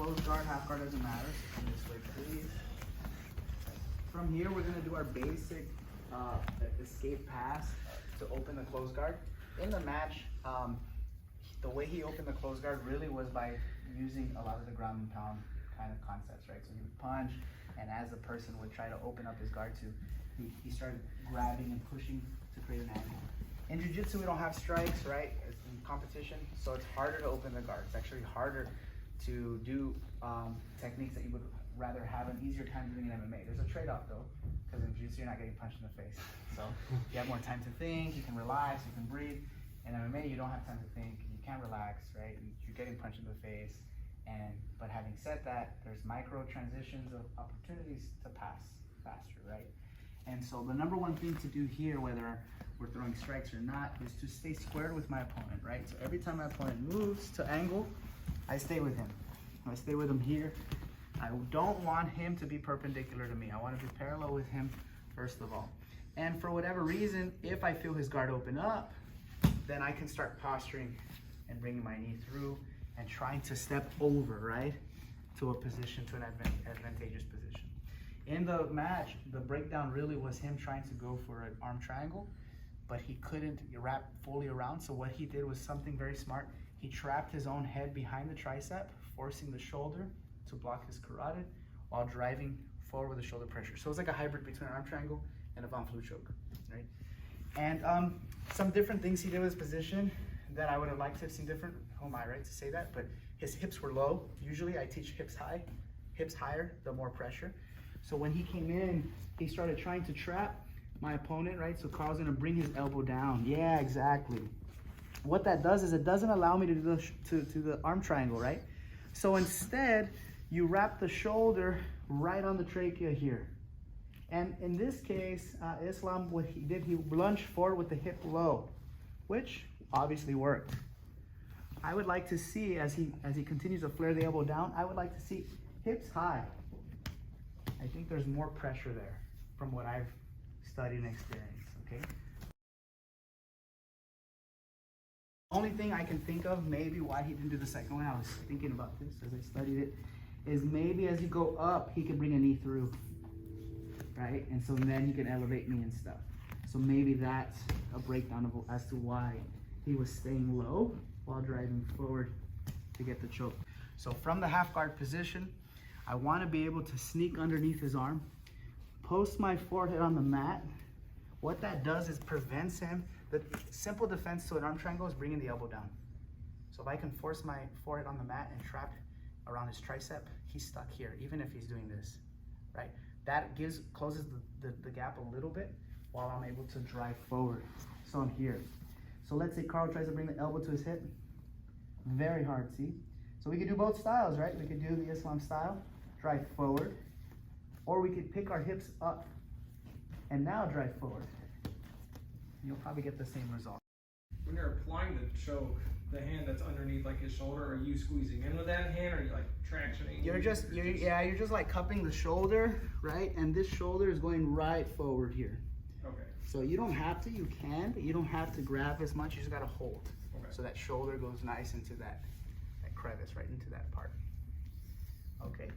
closed guard, half guard, doesn't matter. Come this way, please. From here, we're gonna do our basic escape pass to open the closed guard. In the match, the way he opened the closed guard really was by using a lot of the ground and pound kind of concepts, right? So he would punch, and as the person would try to open up his guard he started grabbing and pushing to create an angle. In jiu-jitsu, we don't have strikes, right? It's in competition, so it's harder to open the guard. It's actually harder to do techniques that you would rather have an easier time doing in MMA. There's a trade-off though, because in jiu-jitsu you're not getting punched in the face. So you have more time to think, you can relax, you can breathe. In MMA, you don't have time to think, you can't relax, right? You're getting punched in the face. But having said that, there's micro transitions of opportunities to pass faster, right? And so the number one thing to do here, whether we're throwing strikes or not, is to stay squared with my opponent, right? So every time my opponent moves to angle, I stay with him. I stay with him here. I don't want him to be perpendicular to me. I want to be parallel with him, first of all. And for whatever reason, if I feel his guard open up, then I can start posturing and bringing my knee through and trying to step over, right, to a position, to an advantageous position. In the match, the breakdown really was him trying to go for an arm triangle, but he couldn't wrap fully around. So what he did was something very smart. He trapped his own head behind the tricep, forcing the shoulder to block his carotid while driving forward with the shoulder pressure. So it's like a hybrid between an arm triangle and a Van Flue choke, right? And some different things he did with his position that I would have liked to have seen different. Who am I, right, to say that? But his hips were low. Usually I teach hips high. Hips higher, the more pressure. So when he came in, he started trying to trap my opponent, right? So Carl's gonna bring his elbow down. Yeah, exactly. What that does is it doesn't allow me to do the arm triangle, right? So instead, you wrap the shoulder right on the trachea here. And in this case, Islam, what he did, he lunged forward with the hip low, which obviously worked. I would like to see, as he continues to flare the elbow down, I would like to see hips high. I think there's more pressure there from what I've studied and experienced, okay? Only thing I can think of, maybe why he didn't do the second one, I was thinking about this as I studied it, is maybe as you go up, he can bring a knee through, right? And so then he can elevate me and stuff. So maybe that's a breakdown of as to why he was staying low while driving forward to get the choke. So from the half guard position, I want to be able to sneak underneath his arm, post my forehead on the mat. What that does is prevents him. The simple defense to an arm triangle is bringing the elbow down. So if I can force my forehead on the mat and trap around his tricep, he's stuck here, even if he's doing this, right? That closes the gap a little bit while I'm able to drive forward. So I'm here. So let's say Carl tries to bring the elbow to his hip. Very hard, see? So we could do both styles, right? We could do the Islam style, drive forward, or we could pick our hips up and now drive forward. You'll probably get the same result. When you're applying the choke, the hand that's underneath like his shoulder, are you squeezing in with that hand, or are you like tractioning? You're just like cupping the shoulder, right? And this shoulder is going right forward here. Okay. So you don't have to, you can, but you don't have to grab as much, you just gotta hold. Okay. So that shoulder goes nice into that crevice, right into that part. Okay.